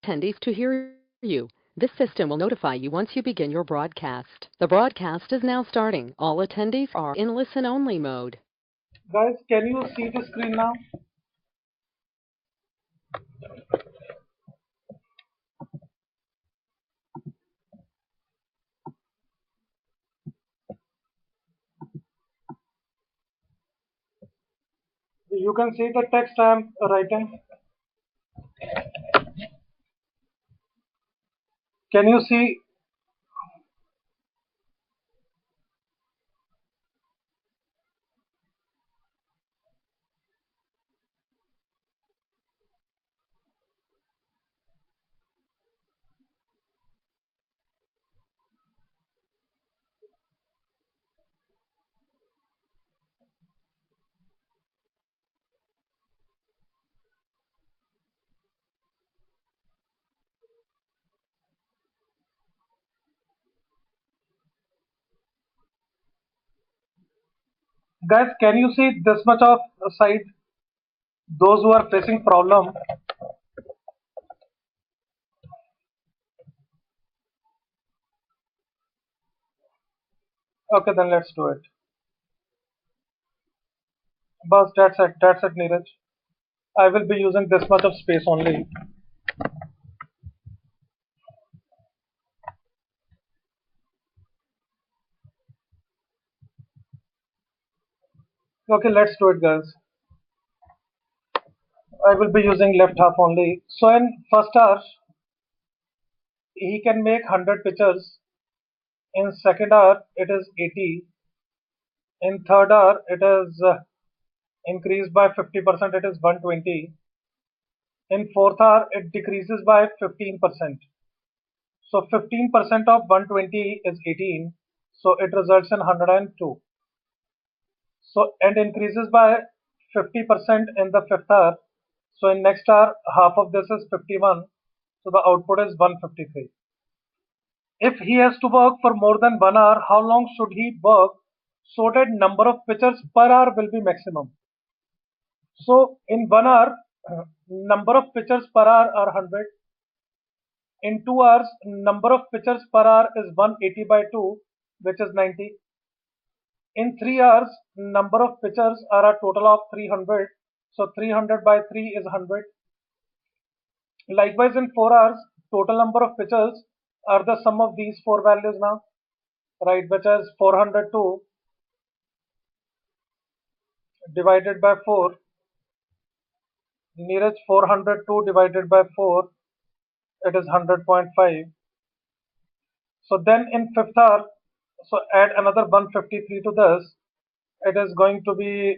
attendees to hear you. This system will notify you once you begin your broadcast. The broadcast is now starting. All attendees are in listen-only mode. Guys, can you see the screen now? You can see the text I am writing. Can you see? Guys, can you see this much of side? Those who are facing problem. Okay, then let's do it. Bas, that's it, Neeraj. I will be using this much of space only. Okay, let's do it, guys. I will be using left half only. So in first hour, he can make 100 pictures. In second hour, it is 80. In third hour, it is increased by 50%, it is 120. In fourth hour, it decreases by 15%. So 15% of 120 is 18. So it results in 102. So and increases by 50% in the fifth hour. So in next hour, half of this is 51. So the output is 153. If he has to work for more than 1 hour, how long should he work so that number of pictures per hour will be maximum? So in 1 hour, number of pictures per hour are 100. In 2 hours, number of pictures per hour is 180 by 2, which is 90. In 3 hours, number of pictures are a total of 300. So 300 by 3 is 100. Likewise, in 4 hours, total number of pictures are the sum of these four values now, right? Which is 402 divided by 4. Nearest 402 divided by 4, it is 100.5. So then in fifth hour, so add another 153 to this. It is going to be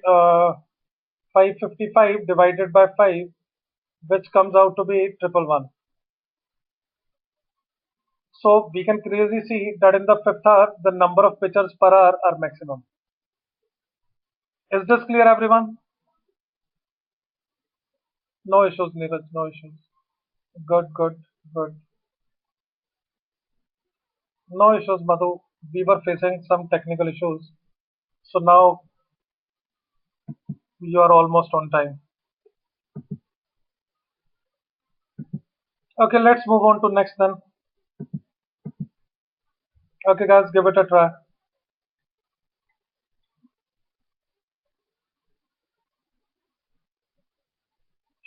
555 divided by 5, which comes out to be 111. So we can clearly see that in the fifth hour, the number of pictures per hour are maximum. Is this clear, everyone? No issues, Neeraj, no issues. Good, good, good. No issues, Madhu. We were facing some technical issues. So now you are almost on time. Okay, let's move on to next then. Okay, guys, give it a try.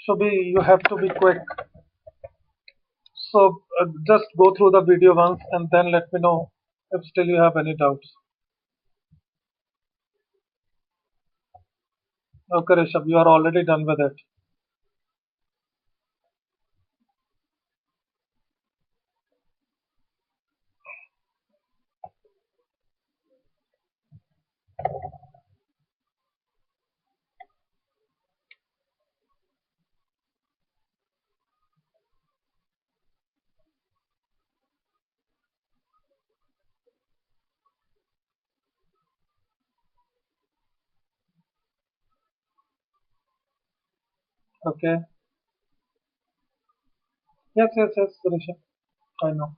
You have to be quick. So just go through the video once and then let me know if still you have any doubts. Okay, Rishabh, you are already done with it. Okay. Yes, yes, yes, Rishabh. I know.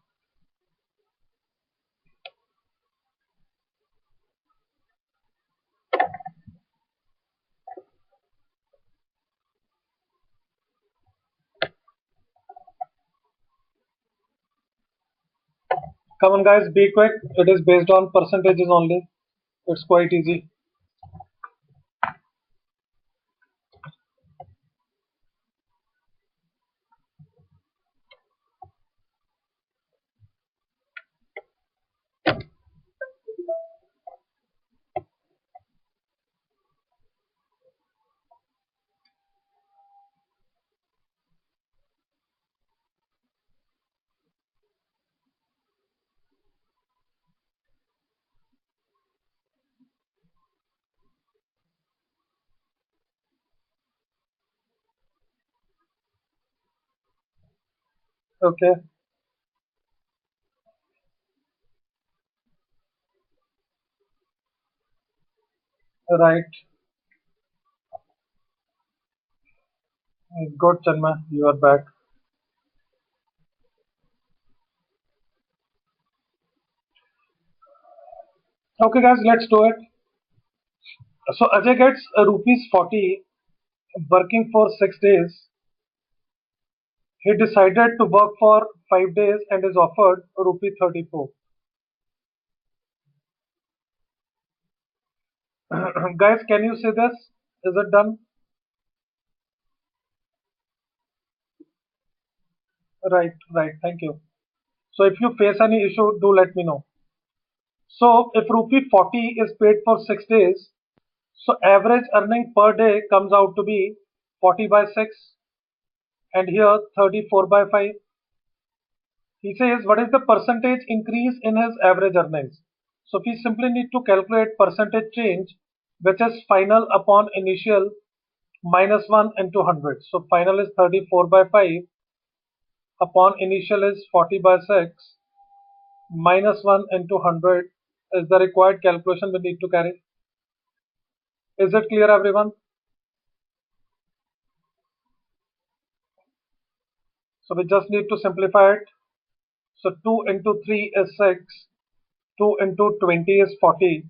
Come on guys, be quick. It is based on percentages only. It's quite easy. Okay, right. Good, Chanma. You are back. Okay, guys, let's do it. So Ajay gets rupees 40 working for 6 days. He decided to work for 5 days and is offered rupee 34. Guys, can you see this? Is it done? Right, right. Thank you. So if you face any issue, do let me know. So if rupee 40 is paid for 6 days, so average earning per day comes out to be 40 by 6 and here 34 by 5. He says what is the percentage increase in his average earnings. So we simply need to calculate percentage change, which is final upon initial minus 1 into 100. So final is 34 by 5 upon initial is 40 by 6 minus 1 into 100 is the required calculation we need to carry. Is it clear, everyone? So we just need to simplify it. So 2 into 3 is 6, 2 into 20 is 40.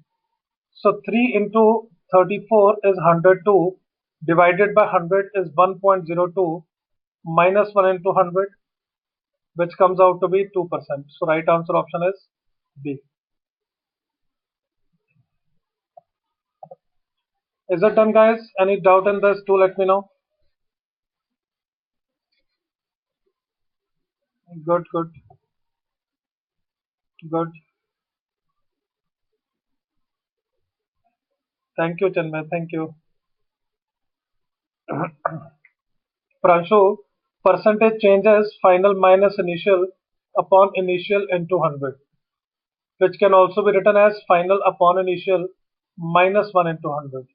So 3 into 34 is 102, divided by 100 is 1.02, minus 1 into 100, which comes out to be 2%. So right answer option is B. Is it done, guys? Any doubt in this? Do let me know. Good, good, good. Thank you, Chinmay. Thank you. Pranshu, percentage changes final minus initial upon initial into 100, which can also be written as final upon initial minus 1 into 100.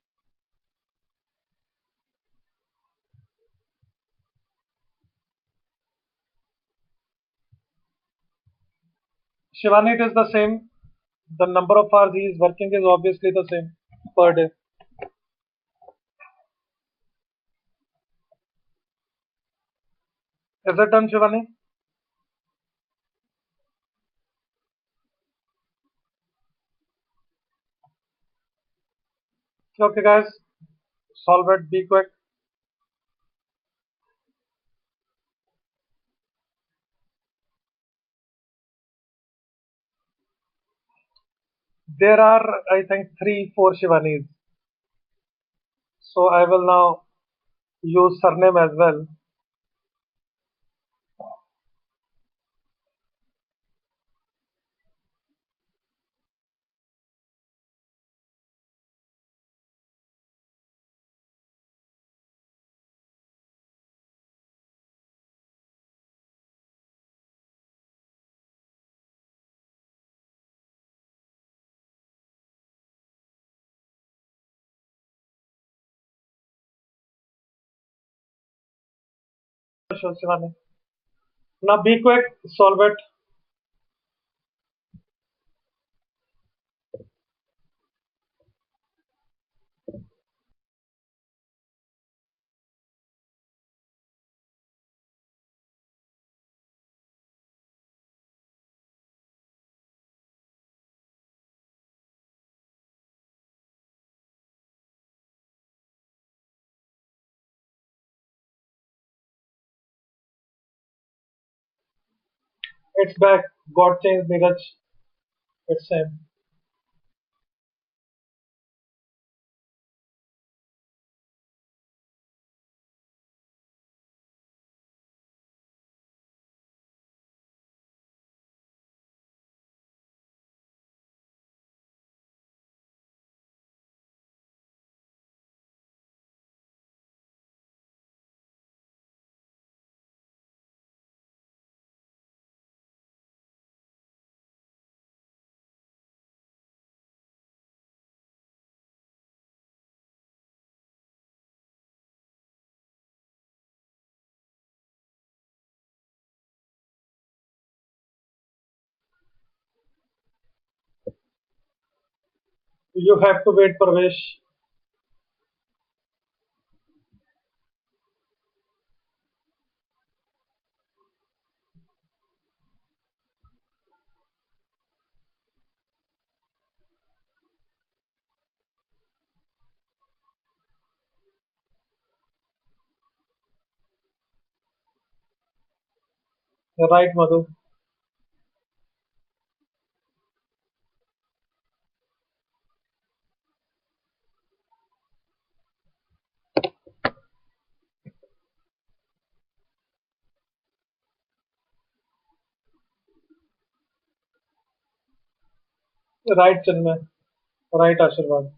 Shivani, it is the same. The number of hours he is working is obviously the same per day. Is it done, Shivani? Okay, guys, solve it. Be quick. There are, I think, 4 Shivanis. So I will now use surname as well. Sure, Shivani. Now be quick. Solve it. It's back. Got changed, Neeraj. It's same. You have to wait, Parvesh. You're right, Madhu. You're right, Chinmay. Right, Ashirvad.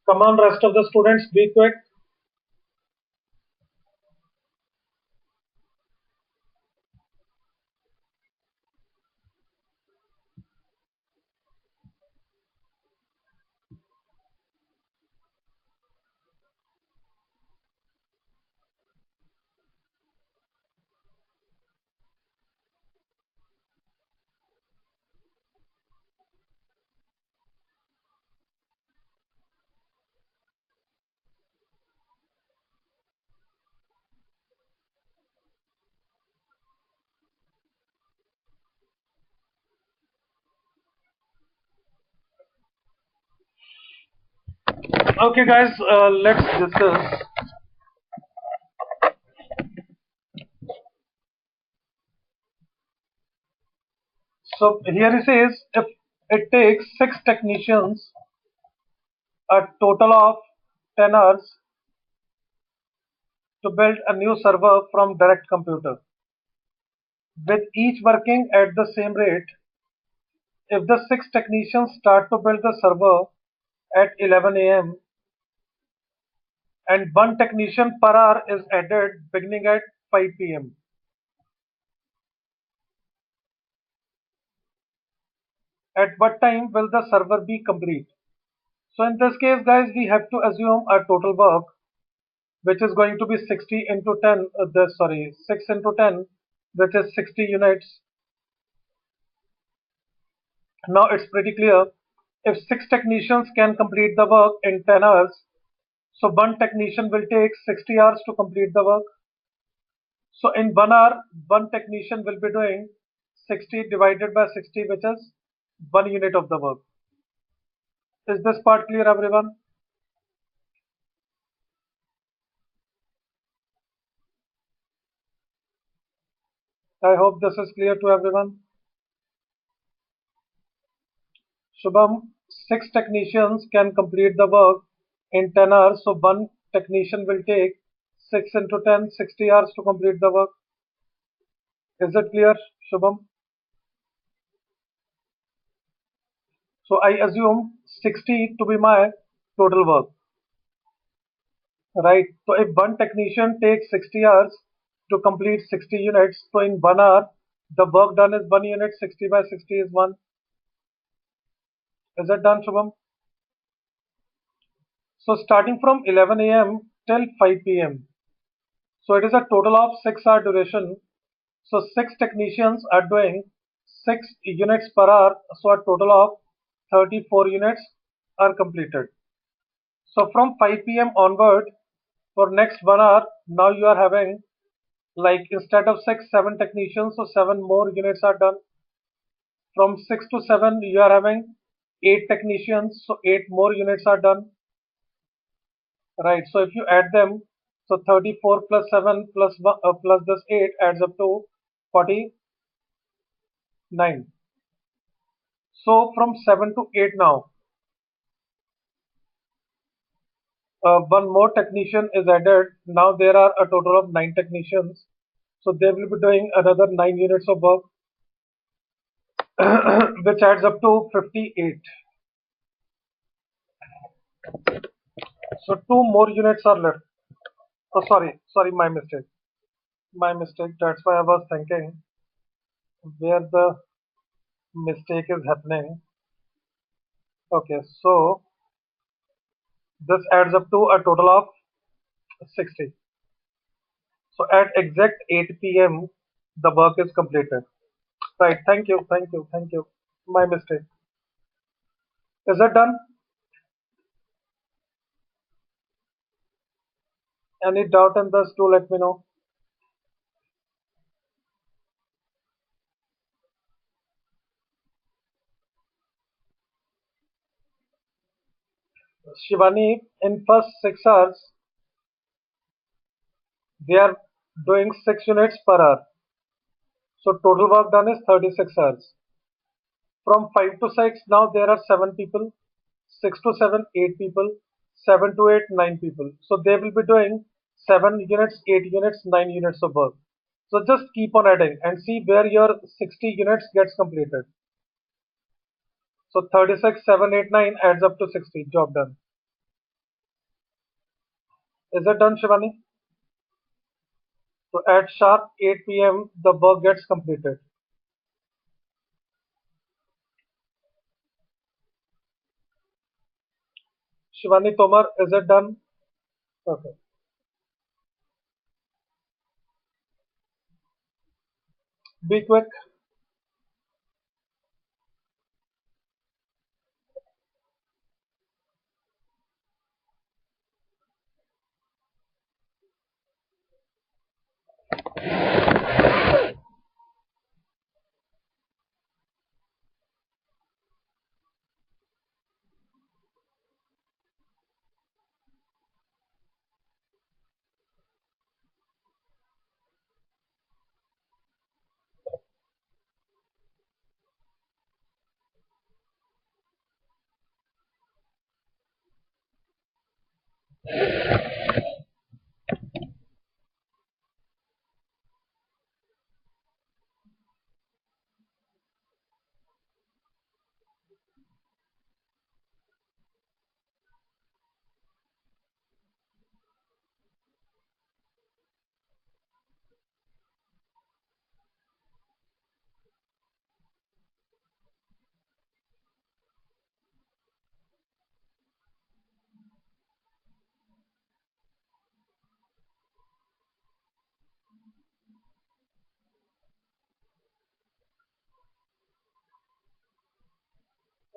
Come on, rest of the students, be quick. Okay, guys, let's discuss. So here it says if it takes six technicians a total of 10 hours to build a new server from direct computer, with each working at the same rate, if the six technicians start to build the server at 11 a.m. and one technician per hour is added beginning at 5 p.m., at what time will the server be complete? So in this case, guys, we have to assume a total work which is going to be 60 into 10, 6 into 10, which is 60 units. Now it's pretty clear. If six technicians can complete the work in 10 hours, so one technician will take 60 hours to complete the work. So in 1 hour, one technician will be doing 60 divided by 60, which is 1 unit of the work. Is this part clear, everyone? I hope this is clear to everyone. Shubham, six technicians can complete the work in 10 hours, so one technician will take 6 into 10, 60 hours to complete the work. Is it clear, Shubham? So I assume 60 to be my total work, right? So if one technician takes 60 hours to complete 60 units, so in 1 hour, the work done is 1 unit, 60 by 60 is 1. Is it done, Shubham? So starting from 11 a.m. till 5 p.m., So it is a total of 6 hour duration. So 6 technicians are doing 6 units per hour. So a total of 34 units are completed. So from 5 p.m. onward, for next 1 hour, now you are having, like, instead of 7 technicians, so 7 more units are done. From 6 to 7, you are having 8 technicians, so 8 more units are done. Right. So if you add them, so 34 plus 7 plus this 8 adds up to 49. So from 7 to 8 now, one more technician is added. Now there are a total of 9 technicians. So they will be doing another 9 units of work, which adds up to 58. So 2 more units are left. Oh, sorry, my mistake. My mistake. That's why I was thinking where the mistake is happening. Okay, so this adds up to a total of 60. So at exact 8 p.m., the work is completed. Right. Thank you. My mistake. Is it done? Any doubt in this? Do let me know. Shivani, in first 6 hours, they are doing 6 units per hour. So total work done is 36 hours. From 5 to 6, now there are 7 people. 6 to 7, 8 people. 7 to 8, 9 people. So they will be doing 7 units, 8 units, 9 units of work. So just keep on adding and see where your 60 units gets completed. So 36, 7, 8, 9 adds up to 60. Job done. Is it done, Shivani? So at sharp 8 p.m., the work gets completed. Shivani Tomar, is it done? Okay. Be quick.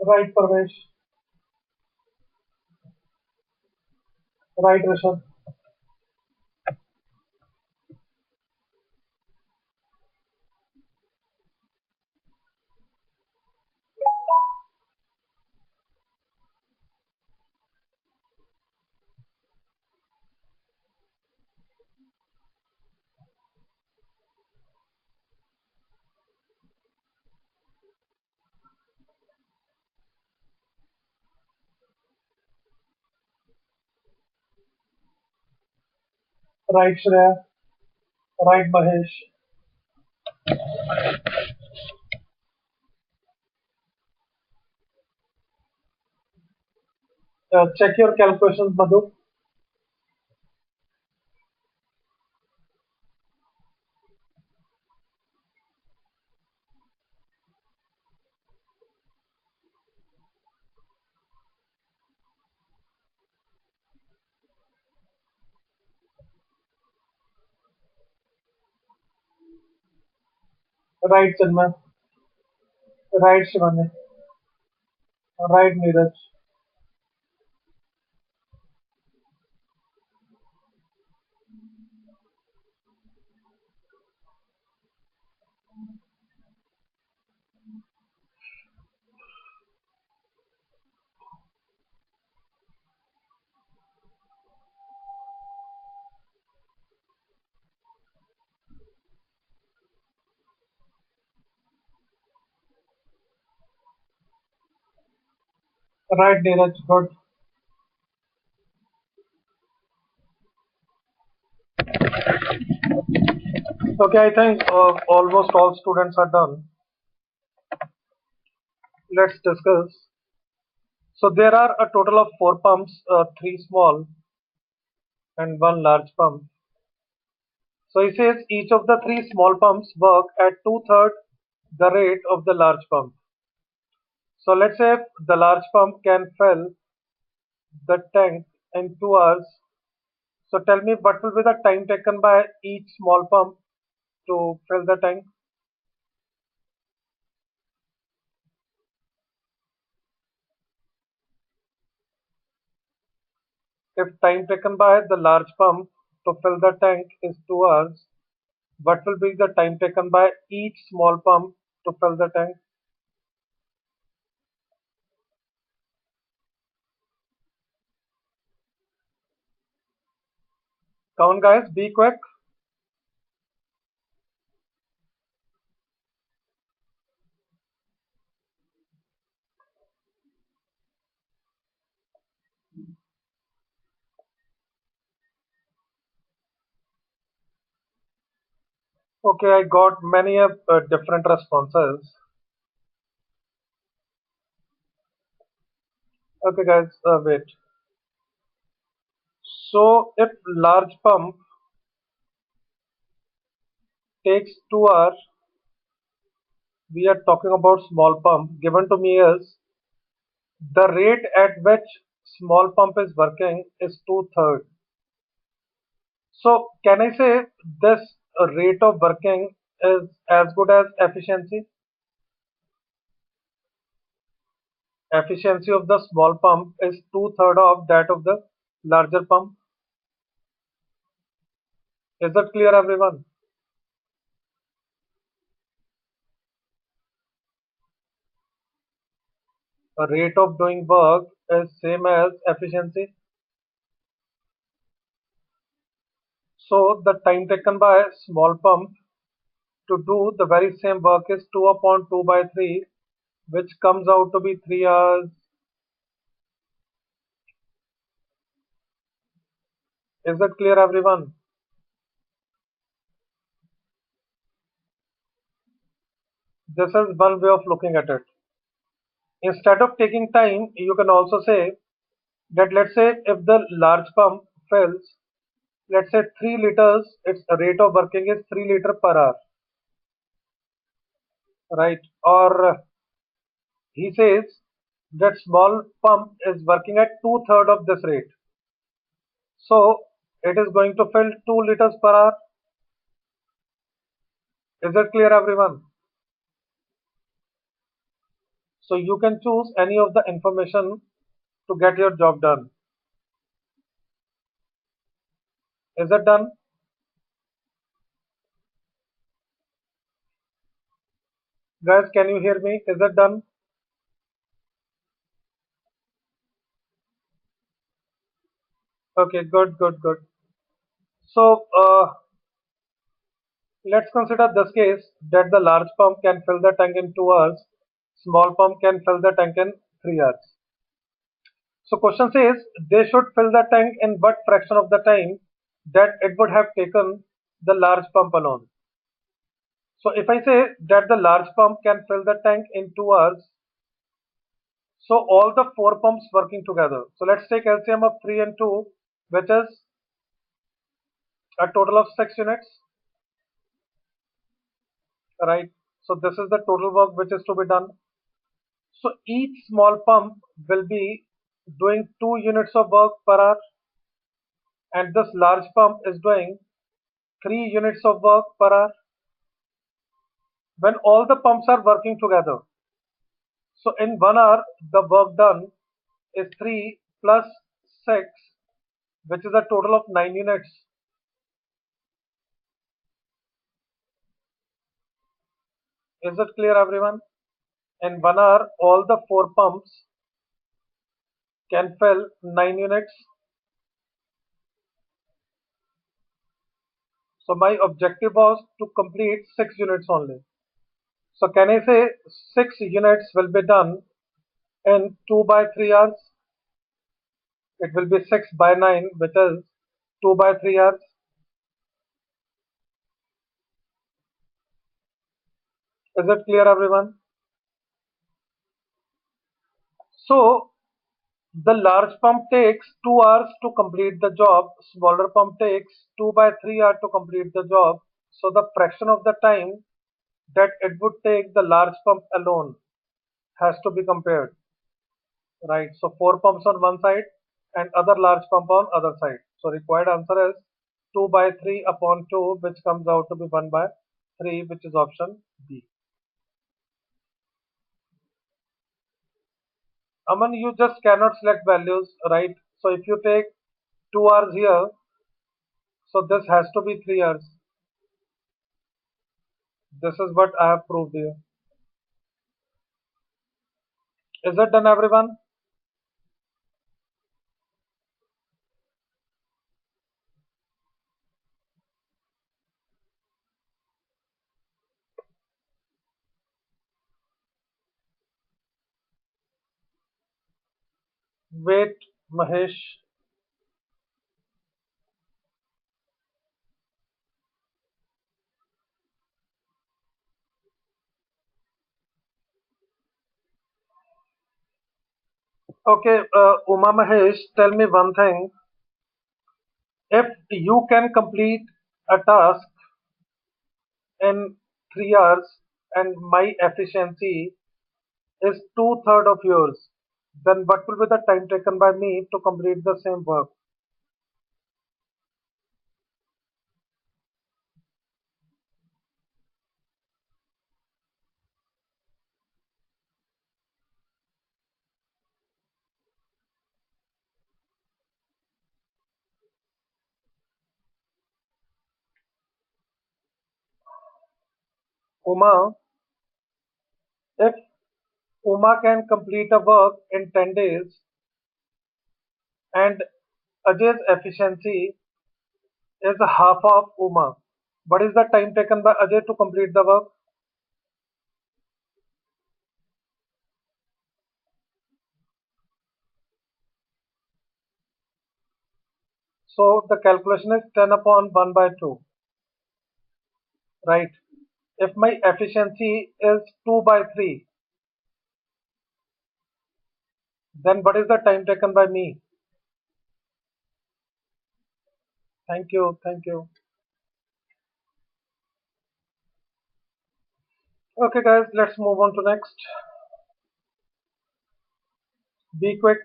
Right, Parvesh. Right, Rishabh. Right, Shreya. Right, Mahesh. Check your calculations, Madhu. Right, Chinmay. Right, Shivani. Right, Neeraj. Right, Neeraj. Good. Okay, I think almost all students are done. Let's discuss. So there are a total of four pumps, three small and one large pump. So he says each of the three small pumps work at two-thirds the rate of the large pump. So let's say if the large pump can fill the tank in 2 hours. So tell me what will be the time taken by each small pump to fill the tank? If time taken by the large pump to fill the tank is 2 hours, what will be the time taken by each small pump to fill the tank? Come on guys, be quick. Okay, I got many different responses. Okay guys, wait. So if large pump takes 2 hours, we are talking about small pump. Given to me is the rate at which small pump is working is two-thirds. So can I say this rate of working is as good as efficiency? Efficiency of the small pump is two-thirds of that of the larger pump. Is that clear, everyone? A rate of doing work is same as efficiency. So the time taken by a small pump to do the very same work is 2 upon 2 by 3, which comes out to be 3 hours. Is that clear, everyone? This is one way of looking at it. Instead of taking time, you can also say that let's say if the large pump fills, let's say 3 liters, its rate of working is 3 liter per hour, right? Or he says that small pump is working at two-thirds of this rate. So it is going to fill 2 liters per hour. Is that clear, everyone? So you can choose any of the information to get your job done. Is it done? Guys, can you hear me? Is it done? Okay, good, good, good. So let's consider this case that the large pump can fill the tank in 2 hours, small pump can fill the tank in 3 hours. So question says they should fill the tank in what fraction of the time that it would have taken the large pump alone. So if I say that the large pump can fill the tank in 2 hours, so all the four pumps working together. So let's take LCM of 3 and 2, which is a total of 6 units, right? So this is the total work which is to be done. So each small pump will be doing 2 units of work per hour, and this large pump is doing 3 units of work per hour. when all the pumps are working together. So in 1 hour, the work done is 3 plus 6, which is a total of 9 units. Is it clear, everyone? In 1 hour, all the 4 pumps can fill 9 units. So my objective was to complete 6 units only. So can I say 6 units will be done in 2 by 3 hours? It will be 6 by 9, which is 2 by 3 hours. Is it clear, everyone? So the large pump takes 2 hours to complete the job. Smaller pump takes 2 by 3 hours to complete the job. So the fraction of the time that it would take the large pump alone has to be compared, right? So 4 pumps on one side and other large pump on other side. So required answer is 2 by 3 upon 2, which comes out to be 1 by 3, which is option B. Aman, you just cannot select values, right? So if you take 2 hours here, so this has to be 3 hours. This is what I have proved here. Is it done, everyone? Wait, Mahesh. Okay, Uma Mahesh, tell me one thing. If you can complete a task in 3 hours and my efficiency is two-thirds of yours, then what will be the time taken by me to complete the same work? Uma, if Uma can complete a work in 10 days and Ajay's efficiency is half of Uma, what is the time taken by Ajay to complete the work? So the calculation is 10 upon 1 by 2, right? If my efficiency is 2 by 3, then what is the time taken by me? Thank you, thank you. Okay guys, let's move on to next. Be quick.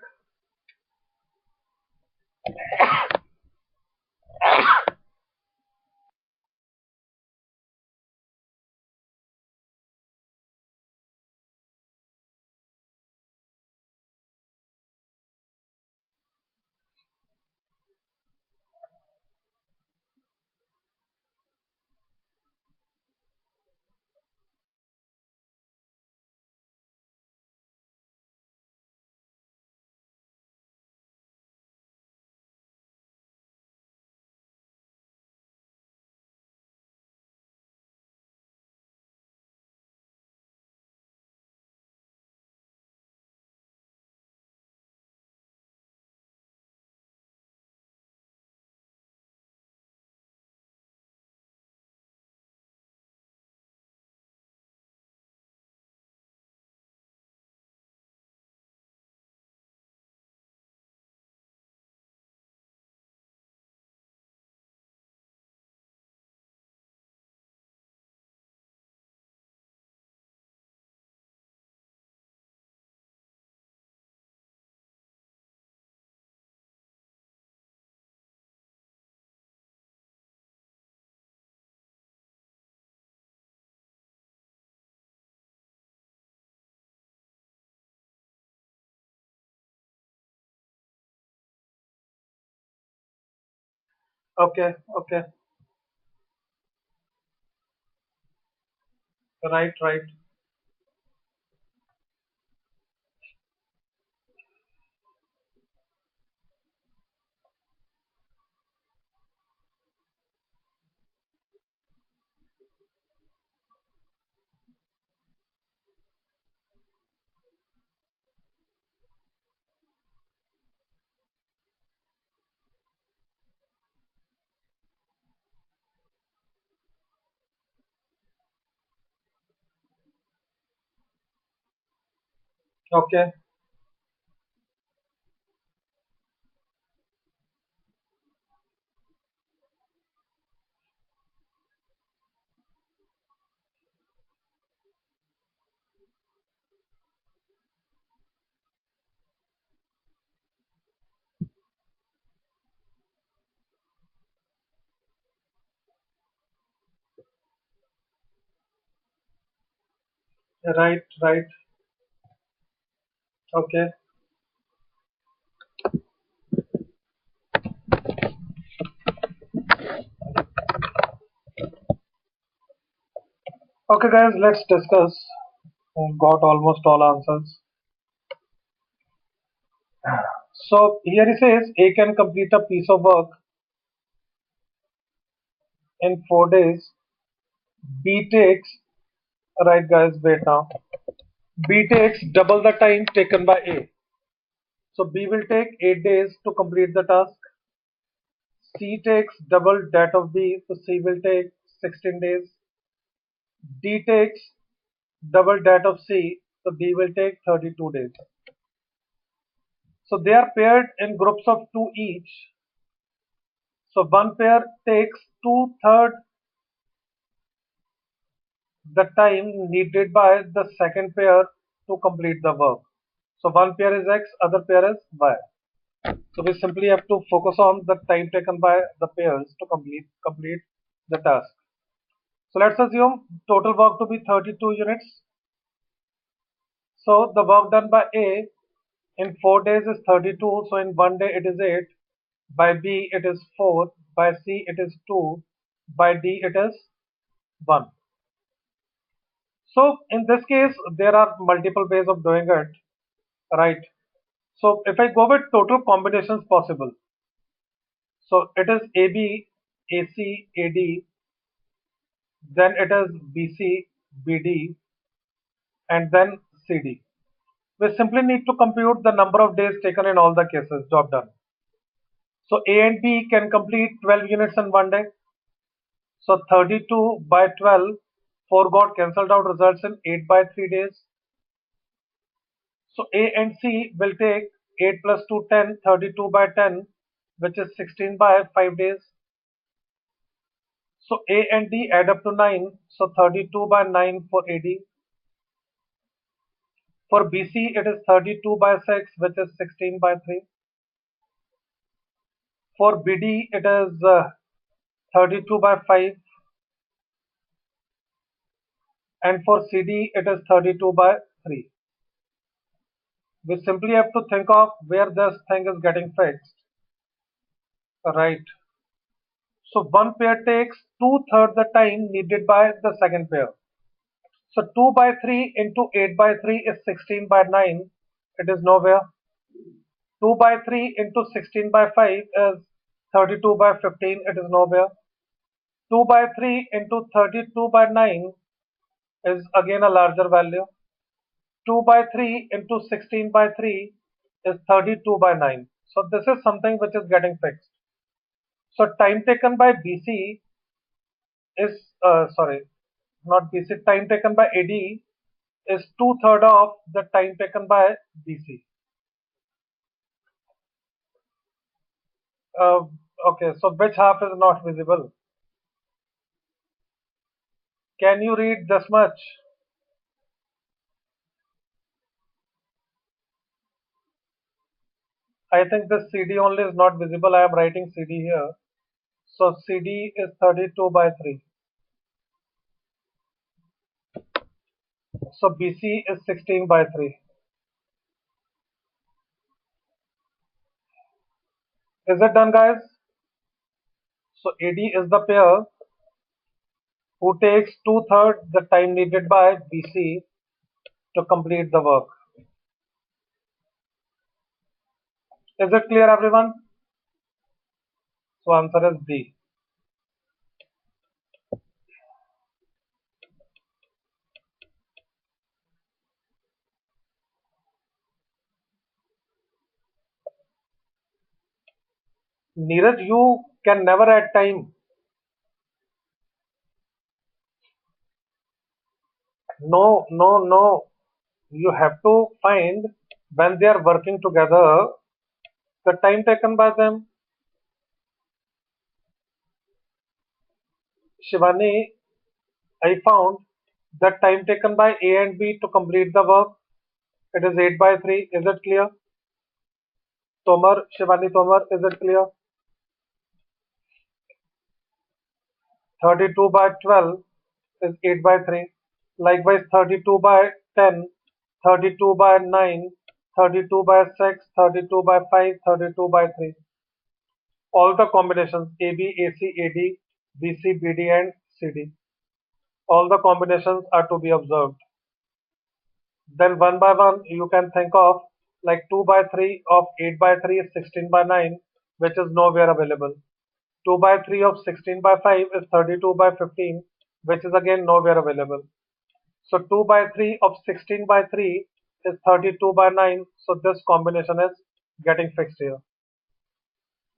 Okay, okay, right, right. Okay, right, right. Okay, okay, guys. Let's discuss. Got almost all answers. So here he says A can complete a piece of work in 4 days. B takes, right, guys. Wait now. B takes double the time taken by A. So B will take 8 days to complete the task. C takes double that of B, so C will take 16 days. D takes double that of C, so D will take 32 days. So they are paired in groups of two each. So one pair takes two-thirds the time needed by the second pair to complete the work. So one pair is X, other pair is Y. So we simply have to focus on the time taken by the pairs to complete the task. So let's assume total work to be 32 units. So the work done by A in 4 days is 32. So in 1 day it is 8. By B it is 4. By C it is 2. By D it is 1. So in this case there are multiple ways of doing it, right? So if I go with total combinations possible, so it is AB, AC, AD, then it is BC, BD, and then CD. We simply need to compute the number of days taken in all the cases. Job done. So A and B can complete 12 units in 1 day. So 32 by 12, 4 got cancelled out, results in 8 by 3 days. So A and C will take 8 plus 2, 10, 32 by 10, which is 16 by 5 days. So A and D add up to 9, so 32 by 9 for AD. For BC, it is 32 by 6, which is 16 by 3. For BD, it is 32 by 5, and for CD, it is 32 by 3. We simply have to think of where this thing is getting fixed, right? So one pair takes two-thirds the time needed by the second pair. So 2 by 3 into 8 by 3 is 16 by 9. It is nowhere. 2 by 3 into 16 by 5 is 32 by 15. It is nowhere. 2 by 3 into 32 by 9 is again a larger value. 2 by 3 into 16 by 3 is 32 by 9. So this is something which is getting fixed. So time taken by BC is, sorry, not BC, time taken by AD is two-thirds of the time taken by BC. Uh, okay, so which half is not visible? Can you read this much? I think this CD only is not visible. I am writing CD here. So CD is 32 by 3. So BC is 16 by 3. Is it done, guys? So AD is the pair who takes two-thirds the time needed by BC to complete the work. Is it clear, everyone? So answer is D. Neeraj, you can never add time. No, no, no. You have to find when they are working together the time taken by them. Shivani, I found the time taken by A and B to complete the work. It is 8 by 3. Is it clear? Tomar, Shivani Tomar, is it clear? 32 by 12 is 8 by 3. Likewise, 32 by 10, 32 by 9, 32 by 6, 32 by 5, 32 by 3. All the combinations AB, AC, AD, BC, BD, and CD. All the combinations are to be observed. Then one by one, you can think of like 2 by 3 of 8 by 3 is 16 by 9, which is nowhere available. 2 by 3 of 16 by 5 is 32 by 15, which is again nowhere available. So 2 by 3 of 16 by 3 is 32 by 9. So this combination is getting fixed here.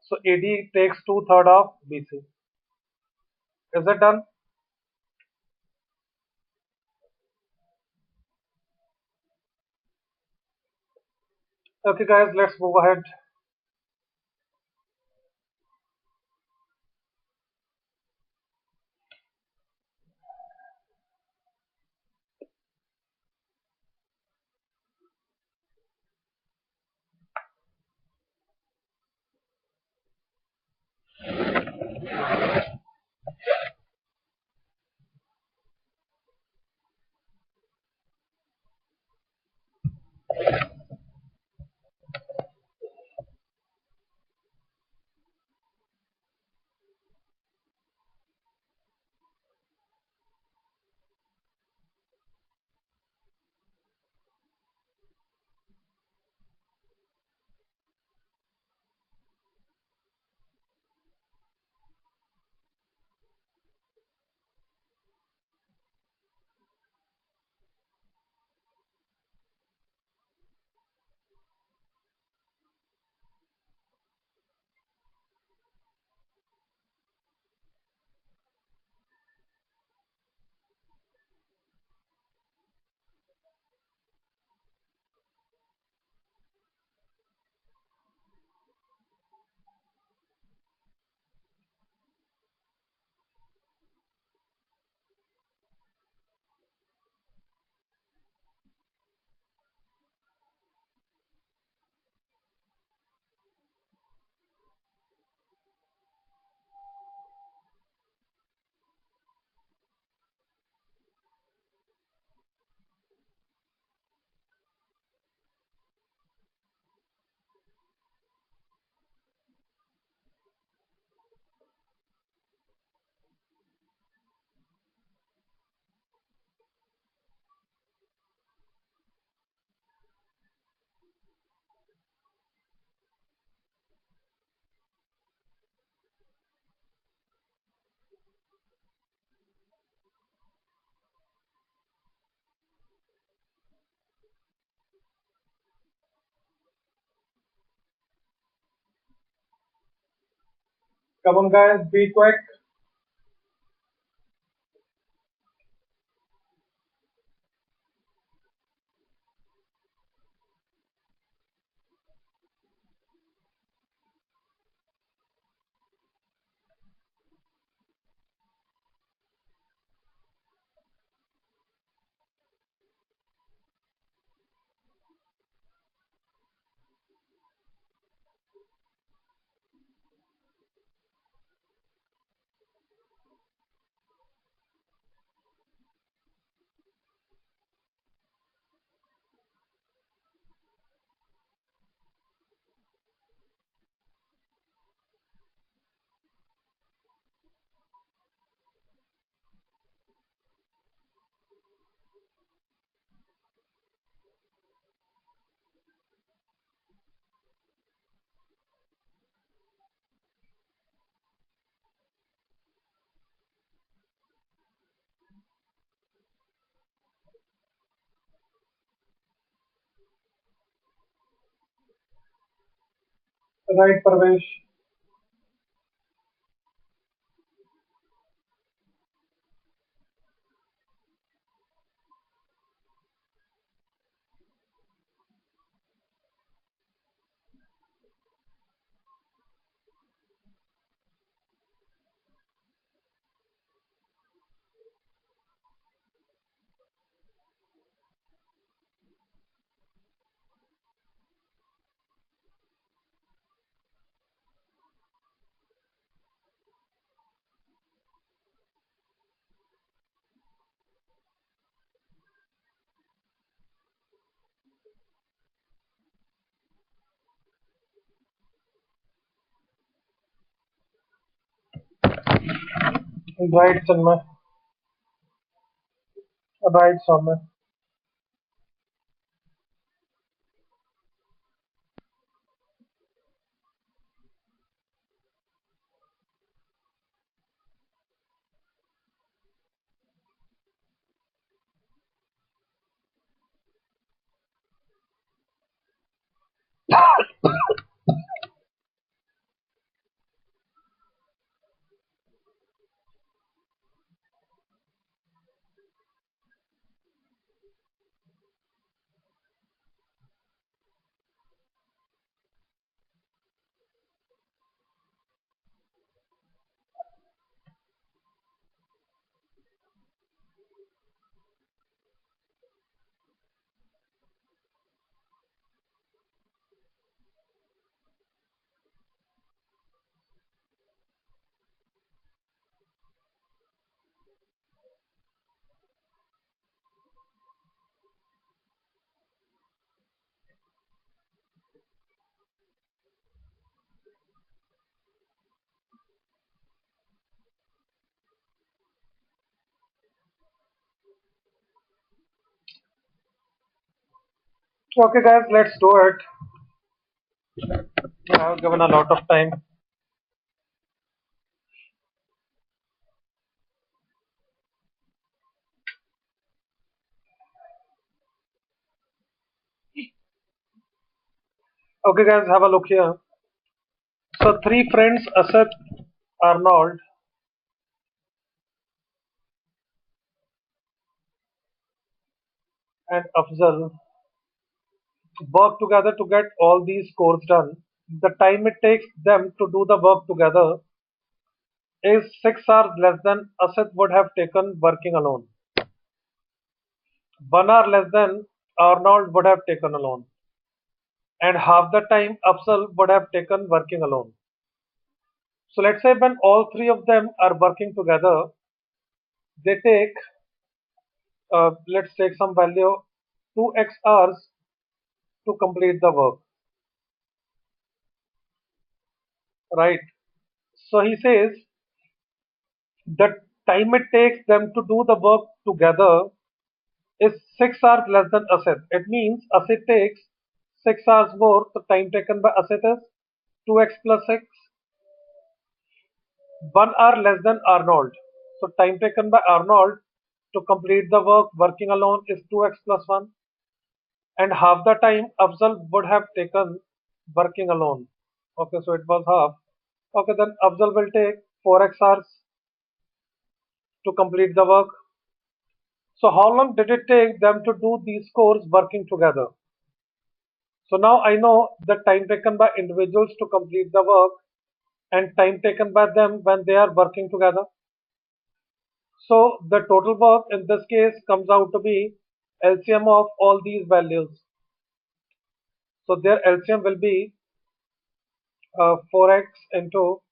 So AD takes two-thirds of BC. Is it done? Okay guys, let's move ahead. Come on guys, be quick. Right, Parvesh. Right, Chinmay. Right, Soumya. Okay, guys, let's do it. I've given a lot of time. Okay, guys, have a look here. So, three friends, Asad, Arnold, and Afzal, work together to get all these scores done. The time it takes them to do the work together is 6 hours less than Asad would have taken working alone. 1 hour less than Arnold would have taken alone. And half the time Afzal would have taken working alone. So let's say when all three of them are working together, they take, let's take some value, 2x hours to complete the work, right? So he says the time it takes them to do the work together is 6 hours less than Asset. It means Asset takes 6 hours more. The time taken by Asset is 2x plus 6, 1 hour less than Arnold. So time taken by Arnold to complete the work working alone is 2x plus 1, and half the time Afzal would have taken working alone. Okay, so it was half. Okay, then Afzal will take 4x hours to complete the work. So how long did it take them to do these scores working together? So now I know the time taken by individuals to complete the work and time taken by them when they are working together. So the total work in this case comes out to be LCM of all these values. So their LCM will be 4x into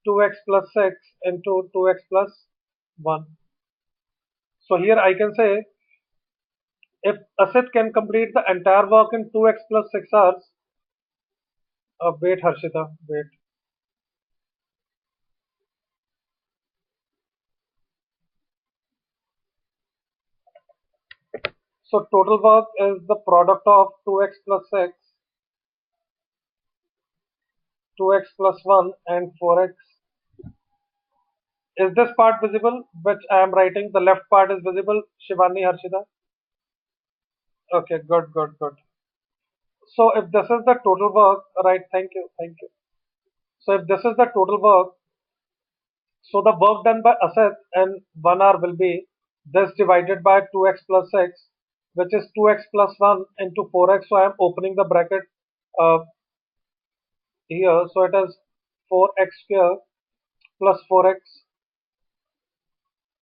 2x plus 6 into 2x plus 1. So here I can say if Asit can complete the entire work in 2x plus 6 hours, wait Harshita, wait. So total work is the product of 2x plus 6, 2x plus 1 and 4x. Is this part visible which I am writing? The left part is visible, Shivani, Harshita? Okay, good, good, good. So if this is the total work, right? Thank you, thank you. So if this is the total work, so the work done by Asad in 1 hour will be this divided by 2x plus x, which is 2x plus 1 into 4x. So I am opening the bracket uh, here. So it is 4x square plus 4x.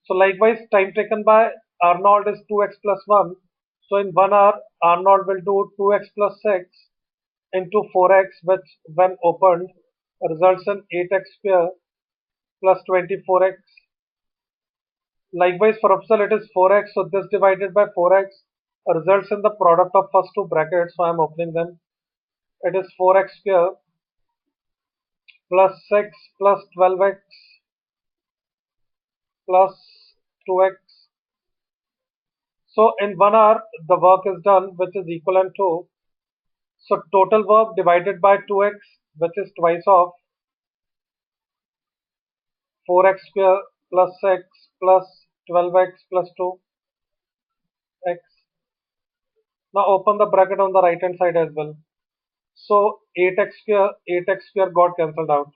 So likewise, time taken by Arnold is 2x plus 1. So in 1 hour, Arnold will do 2x plus 6 into 4x, which when opened results in 8x square plus 24x. Likewise, for Upsal, it is 4x. So this divided by 4x results in the product of first two brackets. So I am opening them. It is 4x square plus 6 plus 12x plus 2x. So in 1 hour, the work is done, which is equivalent to, so total work divided by 2x, which is twice of 4x square plus 6 plus 12x plus 2x. Now open the bracket on the right hand side as well. So 8x square got cancelled out.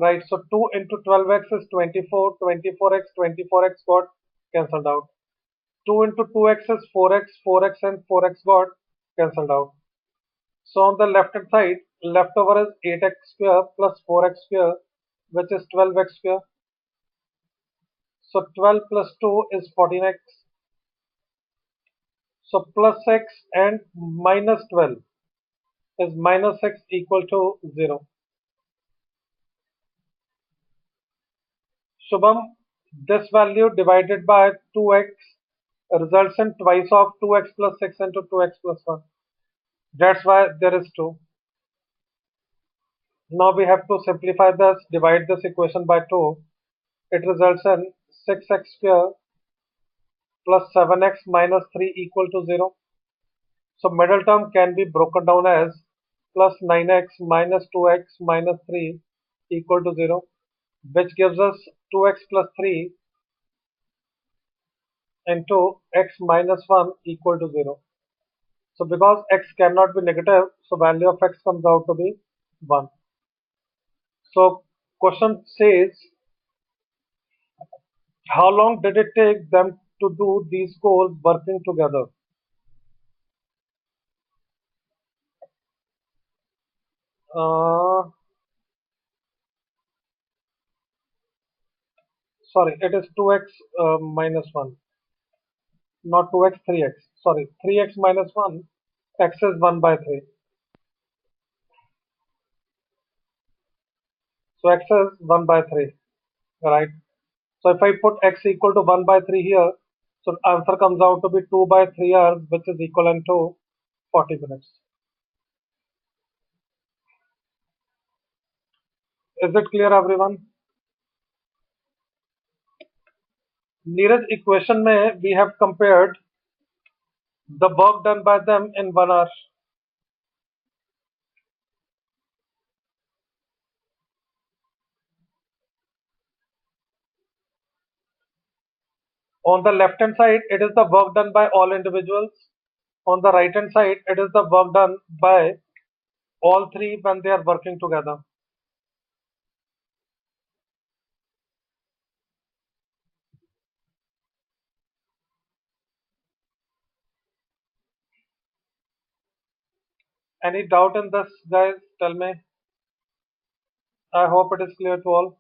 Right, so 2 into 12x is 24, 24x, 24x got cancelled out. 2 into 2x is 4x, 4x and 4x got cancelled out. So on the left hand side, leftover is 8x square plus 4x square, which is 12x square. So 12 plus 2 is 14x. So plus x and minus 12 is minus x equal to 0. Shubham, this value divided by 2x results in twice of 2x plus 6 into 2x plus 1. That's why there is 2. Now we have to simplify this, divide this equation by 2. It results in 6x square plus 7x minus 3 equal to 0. So middle term can be broken down as plus 9x minus 2x minus 3 equal to 0, which gives us 2x plus 3 into x minus 1 equal to 0. So because x cannot be negative, so value of x comes out to be 1. So question says, how long did it take them to do these goals working together? Sorry, it is 2x minus 1, not 2x, 3x. Sorry, 3x minus 1, x is 1 by 3. So x is 1 by 3, right? So if I put x equal to 1 by 3 here, so answer comes out to be 2 by 3 hours, which is equivalent to 40 minutes. Is it clear, everyone? Neeraj, equation mein we have compared the work done by them in 1 hour. On the left hand side, it is the work done by all individuals. On the right hand side, it is the work done by all three when they are working together. Any doubt in this, guys? Tell me. I hope it is clear to all.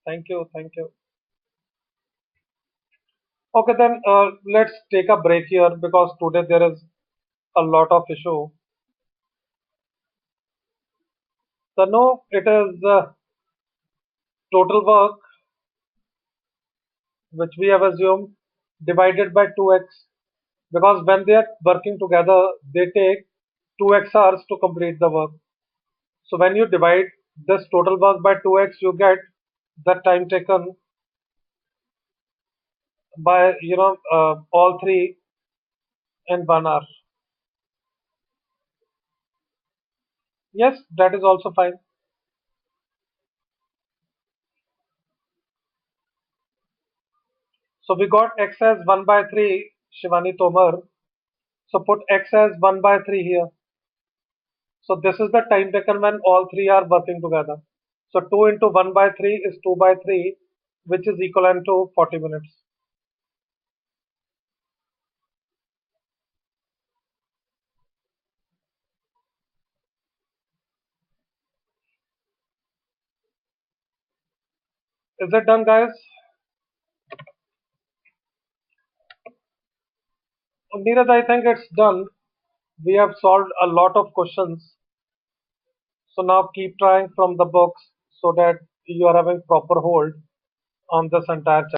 Thank you. Thank you. Okay, then let's take a break here because today there is a lot of issue. So no, it is total work which we have assumed divided by 2x, because when they are working together they take 2x hours to complete the work. So when you divide this total work by 2x, you get the time taken by all three in 1 hour. Yes, that is also fine. So we got x as 1 by 3, Shivani Tomar. So put x as 1 by 3 here. So this is the time taken when all three are working together. So 2 into 1 by 3 is 2 by 3, which is equivalent to 40 minutes. Is it done, guys? Neeraj, I think it's done. We have solved a lot of questions. So now keep trying from the books so that you are having proper hold on this entire chapter.